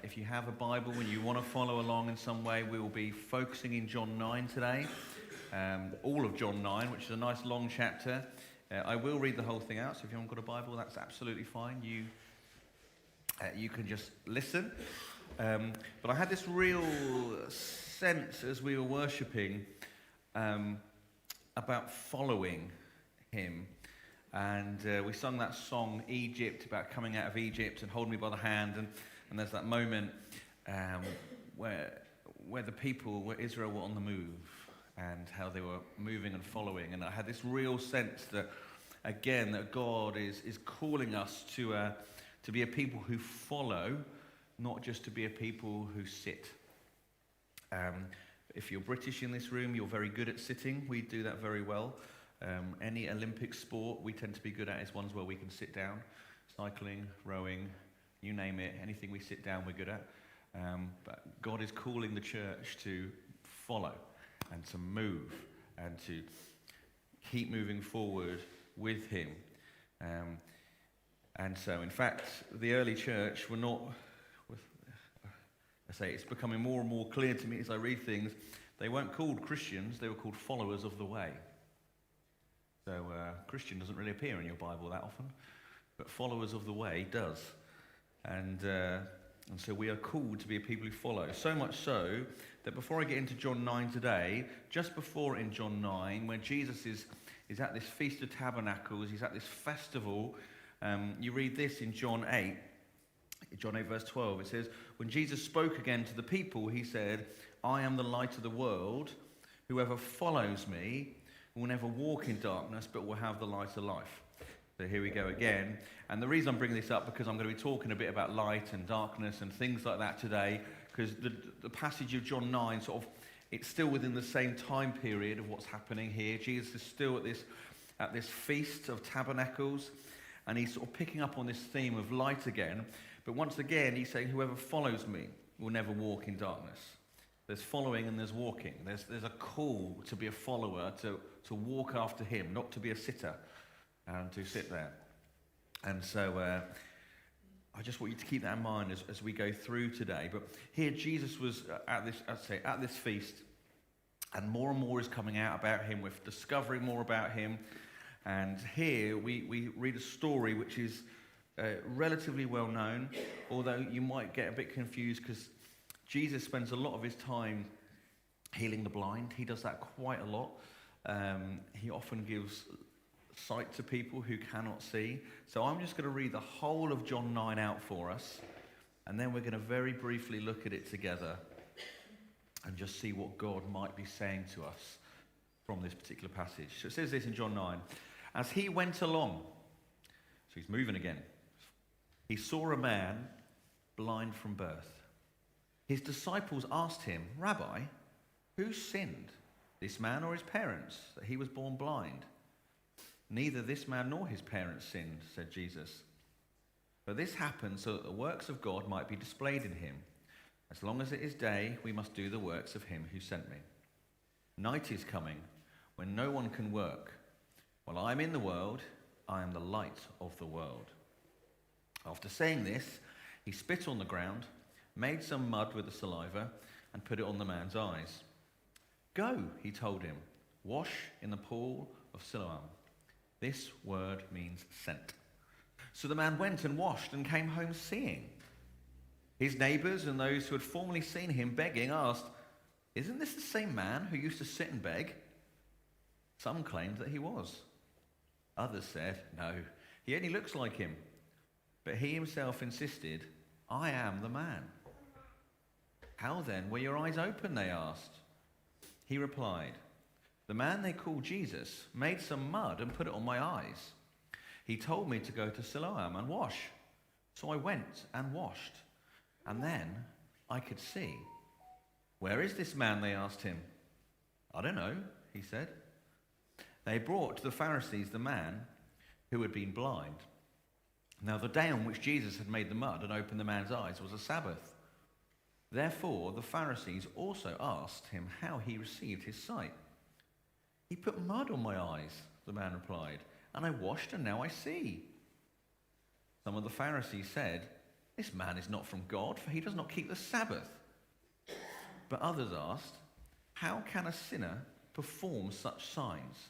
If you have a Bible and you want to follow along in some way, we will be focusing in John 9 today. All of John 9, which is a nice long chapter. I will read the whole thing out, so if you haven't got a Bible, that's absolutely fine. You can just listen. But I had this real sense as we were worshipping about following him. And we sung that song, Egypt, about coming out of Egypt and holding me by the hand. And there's that moment where the people, where Israel were on the move and how they were moving and following. And I had this real sense that, again, that God is calling us to be a people who follow, not just to be a people who sit. If you're British in this room, you're very good at sitting. We do that very well. Any Olympic sport we tend to be good at is ones where we can sit down. Cycling, rowing, you name it, anything we sit down we're good at. But God is calling the church to follow and to move and to keep moving forward with him. And so, in fact, the early church were not, I say it's becoming more and more clear to me as I read things, they weren't called Christians, they were called followers of the way. So Christian doesn't really appear in your Bible that often, but followers of the way does. And so we are called to be a people who follow. So much so that before I get into John 9 today, just before in John 9, when Jesus is at this Feast of Tabernacles, he's at this festival, you read this in John 8 verse 12, it says, when Jesus spoke again to the people, he said, I am the light of the world. Whoever follows me will never walk in darkness, but will have the light of life. So here we go again. And the reason I'm bringing this up, because I'm going to be talking a bit about light and darkness and things like that today, because the passage of John 9, it's still within the same time period of what's happening here. Jesus is still at this Feast of Tabernacles, and he's sort of picking up on this theme of light again. But once again, he's saying, whoever follows me will never walk in darkness. There's following and there's walking. There's a call to be a follower, to walk after him, not to be a sitter, and to sit there. And so I just want you to keep that in mind as we go through today. But here Jesus was at this feast, and more is coming out about him. We're discovering more about him. And here we read a story which is relatively well known, although you might get a bit confused because Jesus spends a lot of his time healing the blind. He does that quite a lot. He often gives sight to people who cannot see. So I'm just going to read the whole of John 9 out for us, and then we're going to very briefly look at it together and just see what God might be saying to us from this particular passage. So it says this in John 9. As he went along, so he's moving again, he saw a man blind from birth. His disciples asked him, Rabbi, who sinned, this man or his parents, that he was born blind? Neither this man nor his parents sinned, said Jesus. But this happened so that the works of God might be displayed in him. As long as it is day, we must do the works of him who sent me. Night is coming when no one can work. While I am in the world, I am the light of the world. After saying this, he spit on the ground, made some mud with the saliva, and put it on the man's eyes. Go, he told him, wash in the pool of Siloam. This word means sent. So the man went and washed and came home seeing. His neighbors and those who had formerly seen him begging asked, isn't this the same man who used to sit and beg? Some claimed that he was. Others said, no, he only looks like him. But he himself insisted, I am the man. How then were your eyes open, they asked. He replied, the man they call Jesus made some mud and put it on my eyes. He told me to go to Siloam and wash. So I went and washed, and then I could see. Where is this man, they asked him. I don't know, he said. They brought to the Pharisees the man who had been blind. Now the day on which Jesus had made the mud and opened the man's eyes was a Sabbath. Therefore the Pharisees also asked him how he received his sight. He put mud on my eyes, the man replied, and I washed and now I see. Some of the Pharisees said, "This man is not from God, for he does not keep the Sabbath." But others asked, "How can a sinner perform such signs?"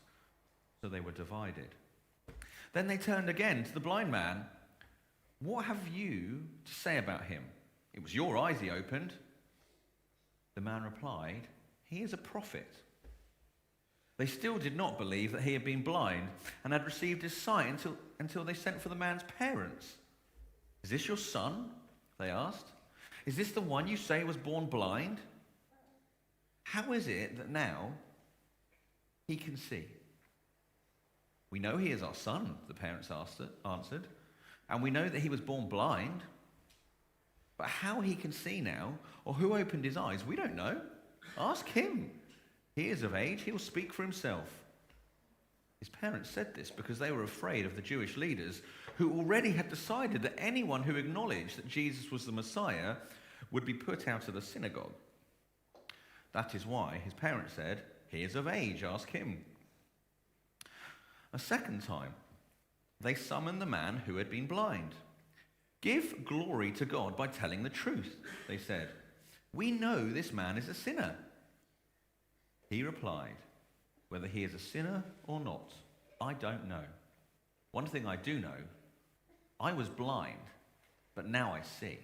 So they were divided. Then they turned again to the blind man. "What have you to say about him? It was your eyes he opened." The man replied, "He is a prophet." They still did not believe that he had been blind and had received his sight until they sent for the man's parents. "Is this your son?" they asked. "Is this the one you say was born blind? How is it that now he can see?" "We know he is our son," the parents answered, "and we know that he was born blind. But how he can see now, or who opened his eyes, we don't know. Ask him. He is of age, he will speak for himself." His parents said this because they were afraid of the Jewish leaders, who already had decided that anyone who acknowledged that Jesus was the Messiah would be put out of the synagogue. That is why his parents said, "He is of age, ask him." A second time, they summoned the man who had been blind. "Give glory to God by telling the truth," they said. "We know this man is a sinner." He replied, "Whether he is a sinner or not, I don't know. One thing I do know, I was blind, but now I see."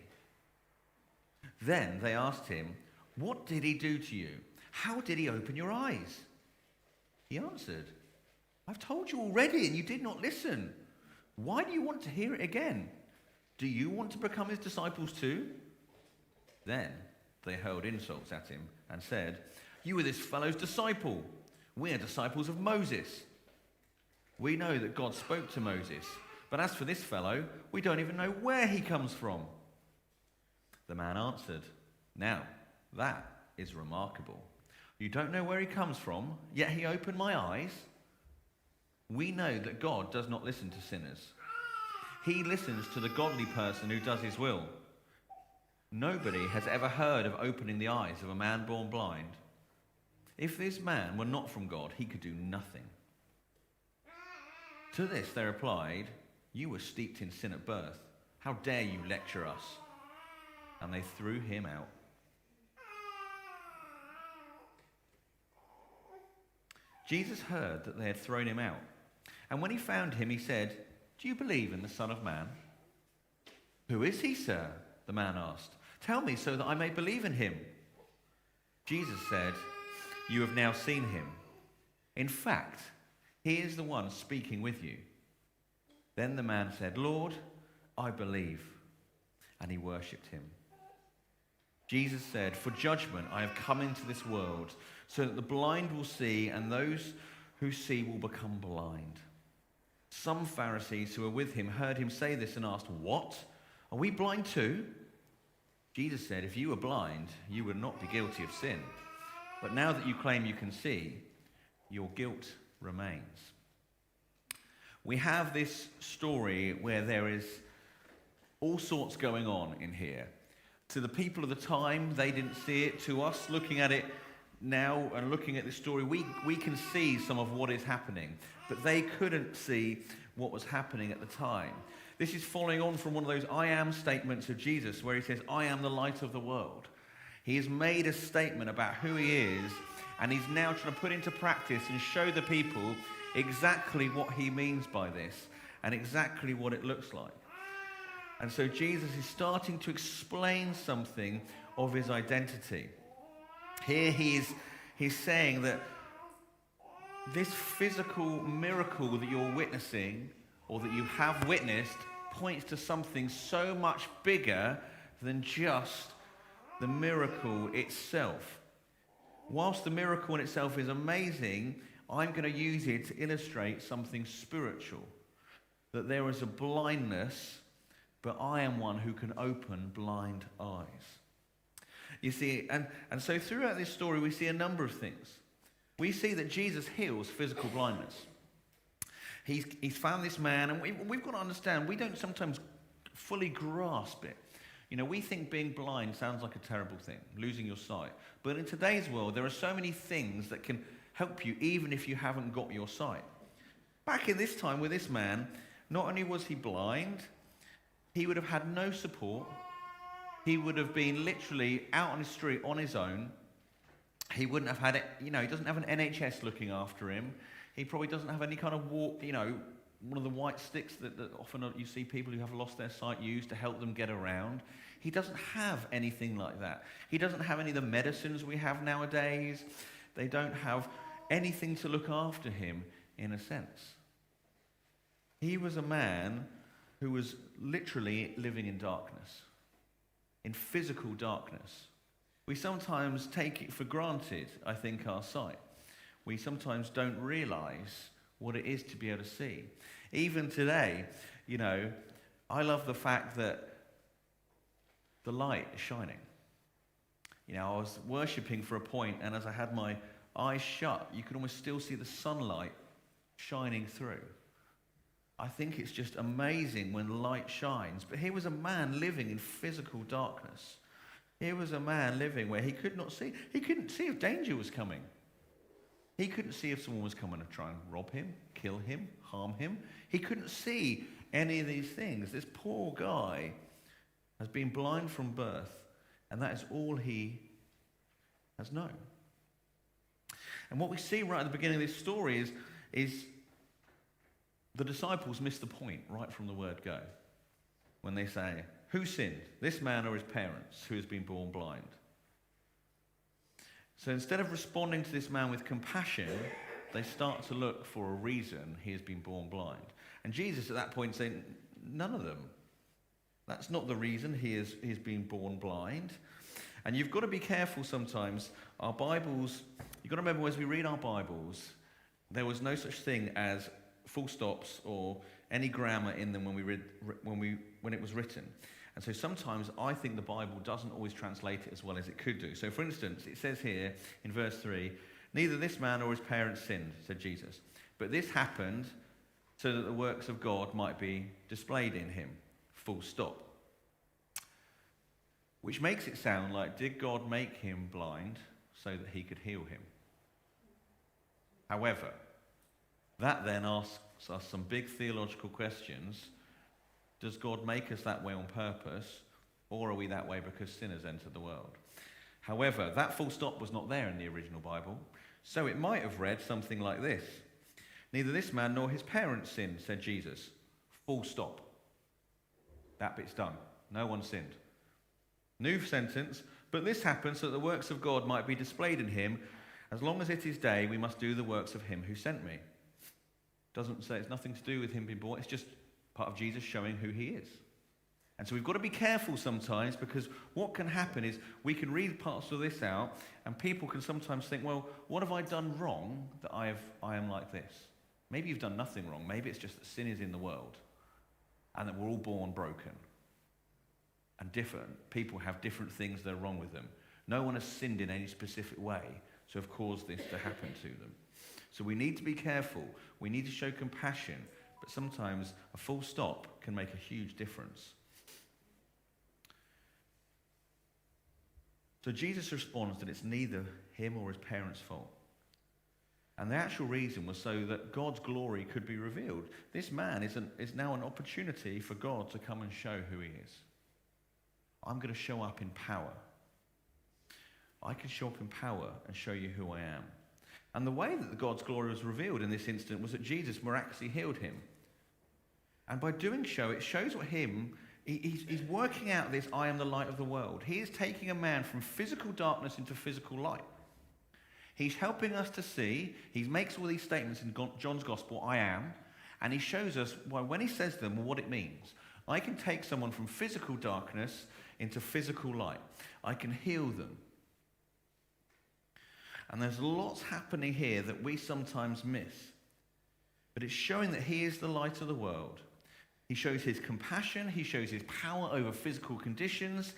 Then they asked him, "What did he do to you? How did he open your eyes?" He answered, "I've told you already, and you did not listen. Why do you want to hear it again? Do you want to become his disciples too?" Then they hurled insults at him and said, "You are this fellow's disciple. We are disciples of Moses. We know that God spoke to Moses, but as for this fellow, we don't even know where he comes from." The man answered, "Now, that is remarkable. You don't know where he comes from, yet he opened my eyes. We know that God does not listen to sinners. He listens to the godly person who does his will. Nobody has ever heard of opening the eyes of a man born blind. If this man were not from God, he could do nothing." To this they replied, "You were steeped in sin at birth. How dare you lecture us?" And they threw him out. Jesus heard that they had thrown him out. And when he found him, he said, "Do you believe in the Son of Man?" "Who is he, sir?" the man asked. "Tell me so that I may believe in him." Jesus said, "You have now seen him. In fact, he is the one speaking with you." Then the man said, "Lord, I believe." And he worshipped him. Jesus said, "For judgment I have come into this world, so that the blind will see, and those who see will become blind." Some Pharisees who were with him heard him say this and asked, "What? Are we blind too?" Jesus said, "If you were blind, you would not be guilty of sin. But now that you claim you can see, your guilt remains." We have this story where there is all sorts going on in here. To the people of the time, they didn't see it. To us, looking at it now and looking at this story, we can see some of what is happening. But they couldn't see what was happening at the time. This is following on from one of those I am statements of Jesus, where he says, "I am the light of the world." He has made a statement about who he is, and he's now trying to put into practice and show the people exactly what he means by this and exactly what it looks like. And so Jesus is starting to explain something of his identity. Here he's saying that this physical miracle that you're witnessing, or that you have witnessed, points to something so much bigger than just the miracle itself. Whilst the miracle in itself is amazing, I'm going to use it to illustrate something spiritual. That there is a blindness, but I am one who can open blind eyes. You see, and so throughout this story we see a number of things. We see that Jesus heals physical blindness. He's found this man, and we've got to understand, we don't sometimes fully grasp it. You know, we think being blind sounds like a terrible thing, losing your sight. But in today's world, there are so many things that can help you even if you haven't got your sight. Back in this time with this man, not only was he blind, He would have had no support. He would have been literally out on the street on his own. He wouldn't have had it, he doesn't have an NHS looking after him. He probably doesn't have any kind of walk, one of the white sticks that often you see people who have lost their sight use to help them get around. He doesn't have anything like that. He doesn't have any of the medicines we have nowadays. They don't have anything to look after him, in a sense. He was a man who was literally living in darkness, in physical darkness. We sometimes take it for granted, I think, our sight. We sometimes don't realize what it is to be able to see. Even today, I love the fact that the light is shining. I was worshipping for a point, and as I had my eyes shut, you could almost still see the sunlight shining through. I think it's just amazing when light shines. But here was a man living in physical darkness. Here was a man living where he could not see. He couldn't see if danger was coming. He couldn't see if someone was coming to try and rob him, kill him, harm him. He couldn't see any of these things. This poor guy has been blind from birth, and that is all he has known. And what we see right at the beginning of this story is the disciples miss the point right from the word go when they say, who sinned, this man or his parents, who has been born blind? So instead of responding to this man with compassion, they start to look for a reason he has been born blind. And Jesus at that point saying, none of them. That's not the reason he's been born blind. And you've got to be careful sometimes. Our Bibles, you've got to remember as we read our Bibles, there was no such thing as full stops or any grammar in them when it was written. And so sometimes I think the Bible doesn't always translate it as well as it could do. So for instance, it says here in verse 3, neither this man or his parents sinned, said Jesus. But this happened so that the works of God might be displayed in him. Full stop. Which makes it sound like, did God make him blind so that he could heal him? However, that then asks us some big theological questions. Does God make us that way on purpose, or are we that way because sinners entered the world? However, that full stop was not there in the original Bible, so it might have read something like this. Neither this man nor his parents sinned, said Jesus. Full stop. That bit's done. No one sinned. New sentence, but this happened so that the works of God might be displayed in him. As long as it is day, we must do the works of him who sent me. Doesn't say it's nothing to do with him being born. It's just part of Jesus showing who he is. And so we've got to be careful sometimes, because what can happen is we can read parts of this out and people can sometimes think, well, what have I done wrong that I am like this? Maybe you've done nothing wrong. Maybe it's just that sin is in the world and that we're all born broken. And different people have different things that are wrong with them. No one has sinned in any specific way to have caused this to happen to them. So we need to be careful. We need to show compassion. But sometimes a full stop can make a huge difference. So Jesus responds that it's neither him or his parents' fault. And the actual reason was so that God's glory could be revealed. This man is now an opportunity for God to come and show who he is. I'm going to show up in power. I can show up in power and show you who I am. And the way that God's glory was revealed in this instant was that Jesus miraculously healed him. And by doing so, it shows what he's working out this, I am the light of the world. He is taking a man from physical darkness into physical light. He's helping us to see. He makes all these statements in John's Gospel, I am. And he shows us why, when he says them, what it means. I can take someone from physical darkness into physical light. I can heal them. And there's lots happening here that we sometimes miss. But it's showing that he is the light of the world. He shows his compassion. He shows his power over physical conditions.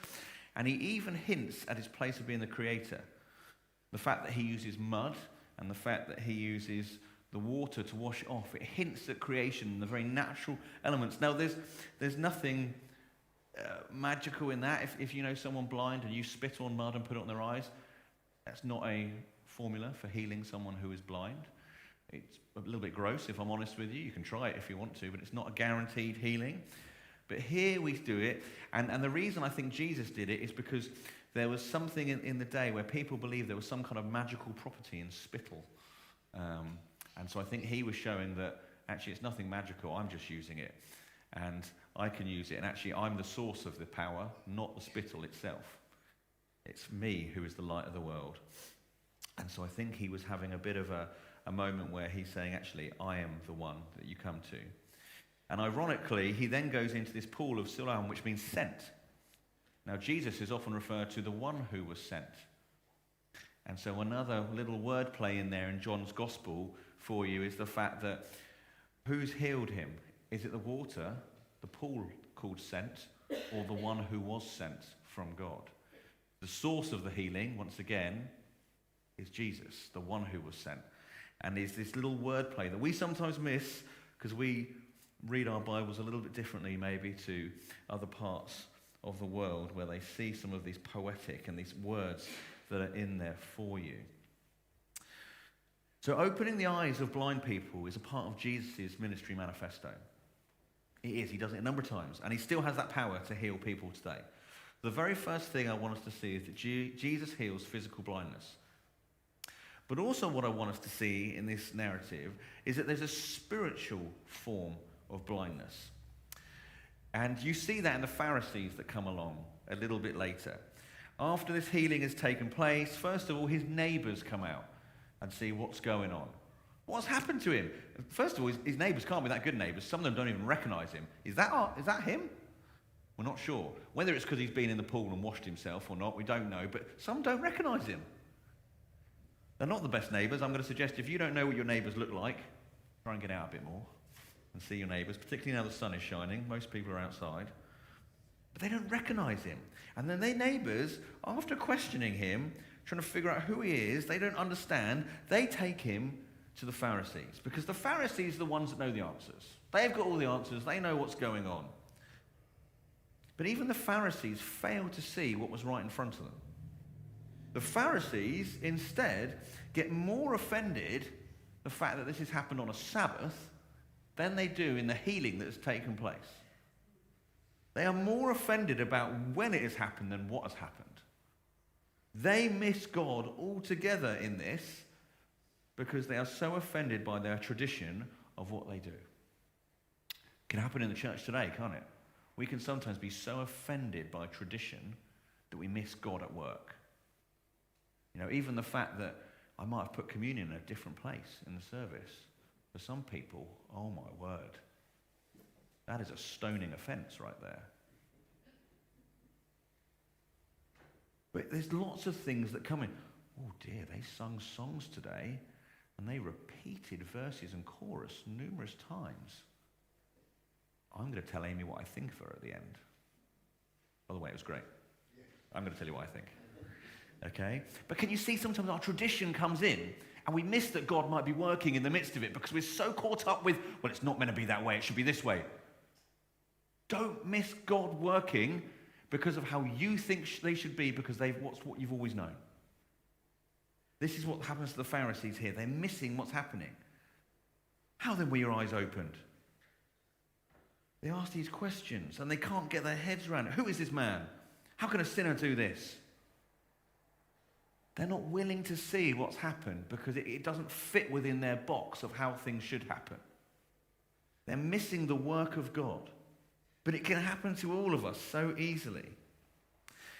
And he even hints at his place of being the creator. The fact that he uses mud and the fact that he uses the water to wash it off. It hints at creation and the very natural elements. Now, there's nothing magical in that. If you know someone blind and you spit on mud and put it on their eyes, that's not a formula for healing someone who is blind. It's a little bit gross, if I'm honest with you. You can try it if you want to, but it's not a guaranteed healing. But here we do it, and the reason I think Jesus did it is because there was something in the day where people believed there was some kind of magical property in spittle. And so I think he was showing that actually it's nothing magical, I'm just using it. And I can use it, and actually I'm the source of the power, not the spittle itself. It's me who is the light of the world. And so I think he was having a bit of a moment where he's saying, actually, I am the one that you come to. And ironically, he then goes into this pool of Siloam, which means sent. Now, Jesus is often referred to the one who was sent. And so another little wordplay in there in John's Gospel for you is the fact that who's healed him? Is it the water, the pool called sent, or the one who was sent from God? The source of the healing, once again, is Jesus, the one who was sent. And it's this little wordplay that we sometimes miss because we read our Bibles a little bit differently maybe to other parts of the world where they see some of these poetic and these words that are in there for you. So opening the eyes of blind people is a part of Jesus' ministry manifesto. It is. He does it a number of times. And he still has that power to heal people today. The very first thing I want us to see is that Jesus heals physical blindness. But also what I want us to see in this narrative is that there's a spiritual form of blindness. And you see that in the Pharisees that come along a little bit later. After this healing has taken place, first of all, his neighbours come out and see what's going on. What's happened to him? First of all, his neighbours can't be that good neighbours. Some of them don't even recognise him. Is that him? We're not sure. Whether it's because he's been in the pool and washed himself or not, we don't know. But some don't recognise him. They're not the best neighbours. I'm going to suggest if you don't know what your neighbours look like, try and get out a bit more and see your neighbours, particularly now the sun is shining. Most people are outside. But they don't recognise him. And then their neighbours, after questioning him, trying to figure out who he is, they don't understand, they take him to the Pharisees. Because the Pharisees are the ones that know the answers. They've got all the answers. They know what's going on. But even the Pharisees failed to see what was right in front of them. The Pharisees, instead, get more offended the fact that this has happened on a Sabbath than they do in the healing that has taken place. They are more offended about when it has happened than what has happened. They miss God altogether in this because they are so offended by their tradition of what they do. It can happen in the church today, can't it? We can sometimes be so offended by tradition that we miss God at work. You know, even the fact that I might have put communion in a different place in the service. For some people, oh my word, that is a stoning offence right there. But there's lots of things that come in. Oh dear, they sung songs today and they repeated verses and chorus numerous times. I'm going to tell Amy what I think of her at the end. By the way, it was great. I'm going to tell you what I think. Okay? But can you see sometimes our tradition comes in and we miss that God might be working in the midst of it because we're so caught up with, well, it's not meant to be that way, it should be this way. Don't miss God working because of how you think they should be because what's what you've always known. This is what happens to the Pharisees here. They're missing what's happening. How then were your eyes opened? They ask these questions and they can't get their heads around it. Who is this man? How can a sinner do this? They're not willing to see what's happened because it doesn't fit within their box of how things should happen. They're missing the work of God. But it can happen to all of us so easily.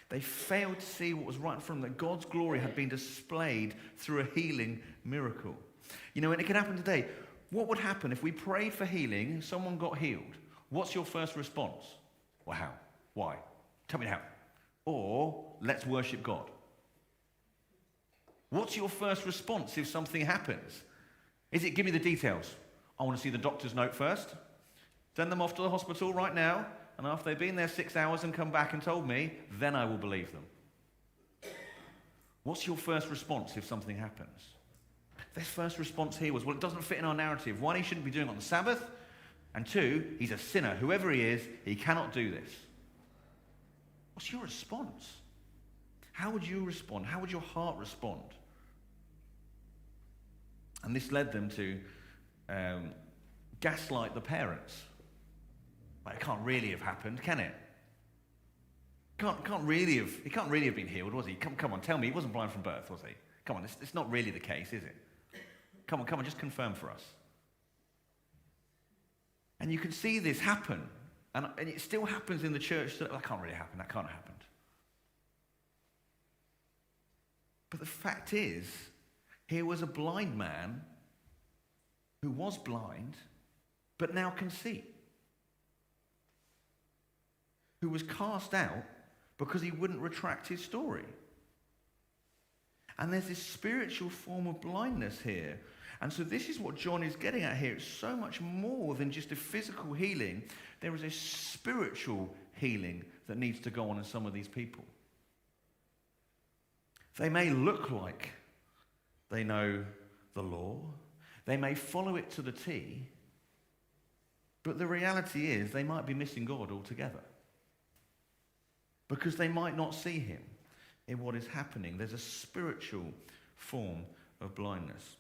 They failed to see what was right in front of them, that God's glory had been displayed through a healing miracle. You know, and it can happen today. What would happen if we prayed for healing, someone got healed? What's your first response? Well, how? Why? Tell me how. Or, let's worship God. What's your first response if something happens? Is it, give me the details? I want to see the doctor's note first. Send them off to the hospital right now, and after they've been there 6 hours and come back and told me, then I will believe them. What's your first response if something happens? Their first response here was, well, it doesn't fit in our narrative. One, he shouldn't be doing it on the Sabbath, and two, he's a sinner. Whoever he is, he cannot do this. What's your response? How would you respond? How would your heart respond? And this led them to gaslight the parents. Like, it can't really have happened, can it? He can't really have been healed, was he? Come on, tell me, he wasn't blind from birth, was he? Come on, it's not really the case, is it? Come on, just confirm for us. And you can see this happen. And it still happens in the church. That can't really happen. That can't have happened. But the fact is, here was a blind man who was blind, but now can see. Who was cast out because he wouldn't retract his story. And there's this spiritual form of blindness here. And so this is what John is getting at here. It's so much more than just a physical healing. There is a spiritual healing that needs to go on in some of these people. They may look like they know the law. They may follow it to the T. But the reality is they might be missing God altogether. Because they might not see him in what is happening. There's a spiritual form of blindness.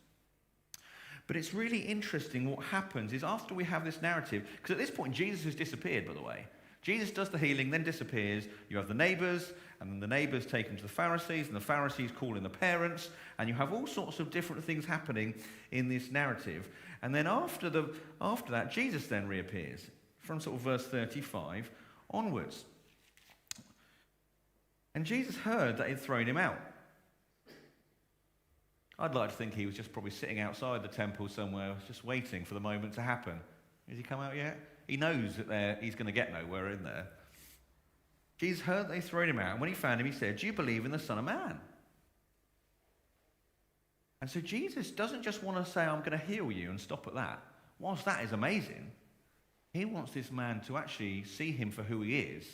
But it's really interesting what happens is after we have this narrative, because at this point Jesus has disappeared, by the way. Jesus does the healing, then disappears. You have the neighbours, and then the neighbours take him to the Pharisees, and the Pharisees call in the parents, and you have all sorts of different things happening in this narrative. And then after that, Jesus then reappears from sort of verse 35 onwards. And Jesus heard that he'd thrown him out. I'd like to think he was just probably sitting outside the temple somewhere, just waiting for the moment to happen. Has he come out yet? He knows that he's going to get nowhere in there. Jesus heard they thrown him out, and when he found him, he said, "Do you believe in the Son of Man?" And so Jesus doesn't just want to say, "I'm going to heal you," and stop at that. Whilst that is amazing, he wants this man to actually see him for who he is.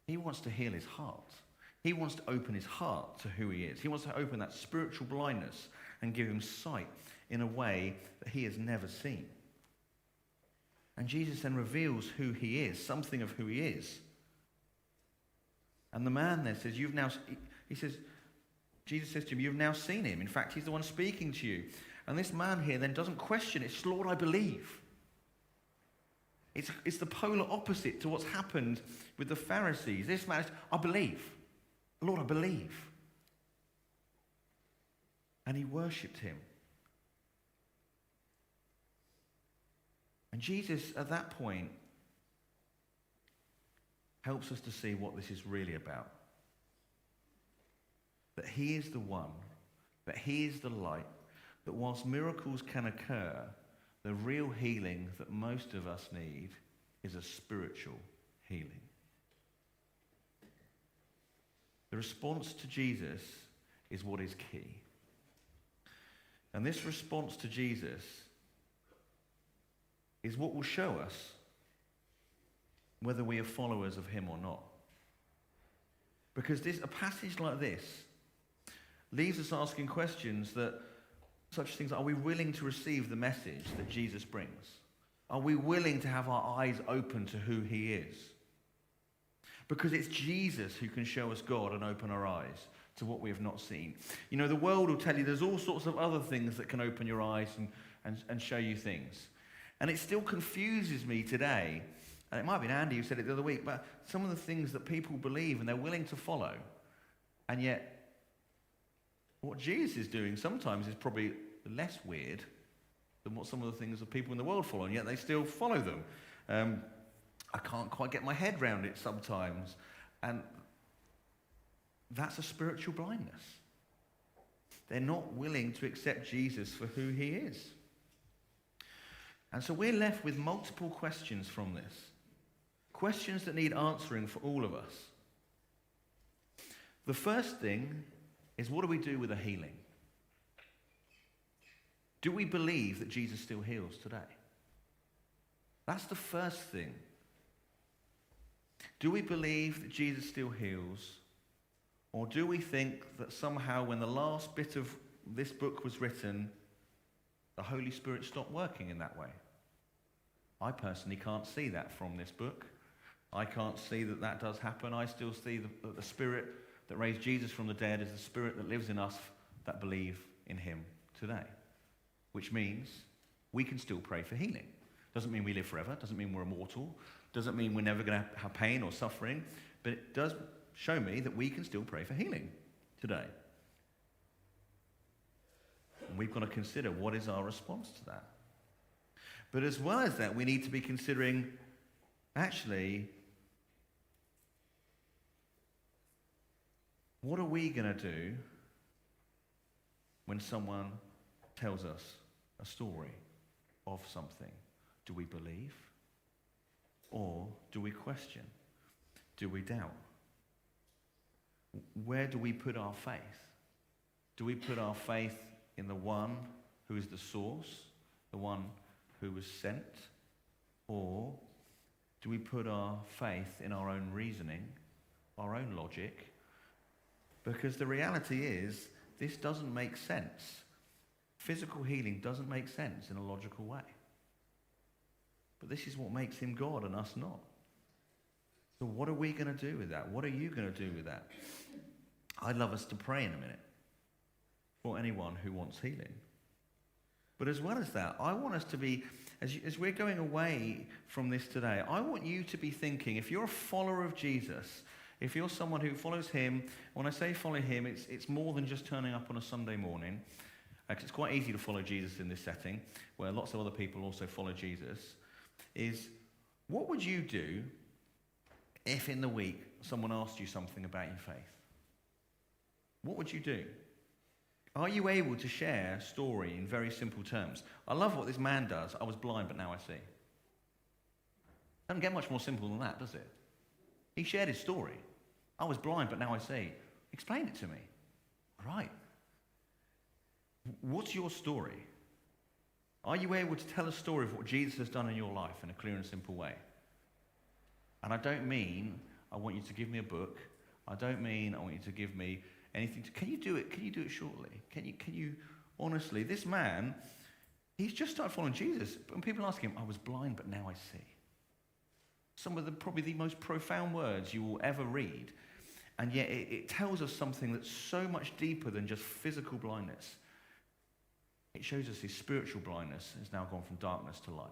He wants to heal his heart. He wants to open his heart to who he is. He wants to open that spiritual blindness and give him sight in a way that he has never seen. And Jesus then reveals who he is, something of who he is. And the man there says, Jesus says to him, "You've now seen him. In fact, he's the one speaking to you." And this man here then doesn't question it. It's, "Lord, I believe." It's the polar opposite to what's happened with the Pharisees. This man is, "I believe. Lord, I believe." And he worshipped him. And Jesus, at that point, helps us to see what this is really about. That he is the one, that he is the light, that whilst miracles can occur, the real healing that most of us need is a spiritual healing. The response to Jesus is what is key. And this response to Jesus is what will show us whether we are followers of him or not. Because a passage like this leaves us asking questions that, such things, are we willing to receive the message that Jesus brings? Are we willing to have our eyes open to who he is? Because it's Jesus who can show us God and open our eyes to what we have not seen. You know, the world will tell you there's all sorts of other things that can open your eyes and show you things. And it still confuses me today, and it might have been Andy who said it the other week, but some of the things that people believe and they're willing to follow, and yet what Jesus is doing sometimes is probably less weird than what some of the things that people in the world follow, and yet they still follow them. I can't quite get my head around it sometimes. And that's a spiritual blindness. They're not willing to accept Jesus for who he is. And so we're left with multiple questions from this. Questions that need answering for all of us. The first thing is, what do we do with a healing? Do we believe that Jesus still heals today? That's the first thing. Do we believe that Jesus still heals? Or do we think that somehow when the last bit of this book was written, the Holy Spirit stopped working in that way? I personally can't see that from this book. I can't see that that does happen. I still see the Spirit that raised Jesus from the dead is the Spirit that lives in us that believe in him today. Which means we can still pray for healing. Doesn't mean we live forever. Doesn't mean we're immortal. Doesn't mean we're never going to have pain or suffering, but it does show me that we can still pray for healing today. And we've got to consider what is our response to that. But as well as that, we need to be considering, actually, what are we going to do when someone tells us a story of something? Do we believe? Or do we question? Do we doubt? Where do we put our faith? Do we put our faith in the one who is the source, the one who was sent? Or do we put our faith in our own reasoning, our own logic? Because the reality is, this doesn't make sense. Physical healing doesn't make sense in a logical way. But this is what makes him God and us not. So what are we going to do with that? What are you going to do with that? I'd love us to pray in a minute for anyone who wants healing. But as well as that, I want us to be, as we're going away from this today, I want you to be thinking, if you're a follower of Jesus, if you're someone who follows him, when I say follow him, it's more than just turning up on a Sunday morning. It's quite easy to follow Jesus in this setting, where lots of other people also follow Jesus. Is what would you do if in the week someone asked you something about your faith? What would you do? Are you able to share a story in very simple terms? I love what this man does. I was blind, but now I see. Doesn't get much more simple than that, does it? He shared his story. I was blind, but now I see. Explain it to me. Right. What's your story? Are you able to tell a story of what Jesus has done in your life in a clear and simple way? And I don't mean I want you to give me a book. I don't mean I want you to give me anything. Can you do it? Can you do it shortly? Can you honestly? This man, he's just started following Jesus. And people ask him, I was blind, but now I see. Some of probably the most profound words you will ever read. And yet it tells us something that's so much deeper than just physical blindness. It shows us his spiritual blindness has now gone from darkness to light.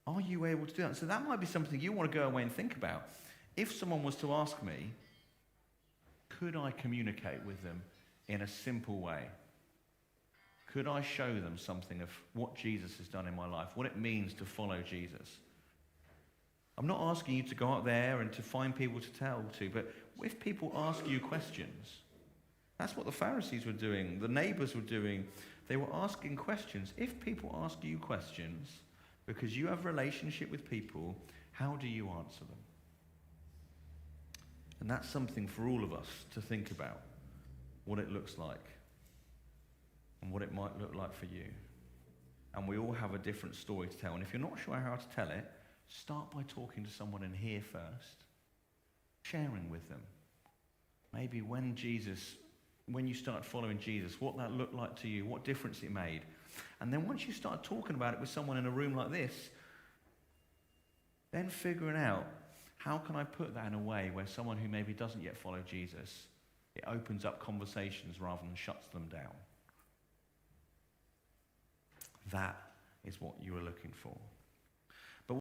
Are you able to do that? So that might be something you want to go away and think about. If someone was to ask me, could I communicate with them in a simple way? Could I show them something of what Jesus has done in my life, what it means to follow Jesus? I'm not asking you to go out there and to find people to tell to, but if people ask you questions, that's what the Pharisees were doing, the neighbors were doing. They were asking questions. If people ask you questions, because you have a relationship with people, how do you answer them? And that's something for all of us to think about, what it looks like and what it might look like for you. And we all have a different story to tell. And if you're not sure how to tell it, start by talking to someone in here first, sharing with them. Maybe when you started following Jesus, what that looked like to you, what difference it made. And then once you start talking about it with someone in a room like this, then figuring out, how can I put that in a way where someone who maybe doesn't yet follow Jesus, it opens up conversations rather than shuts them down. That is what you are looking for.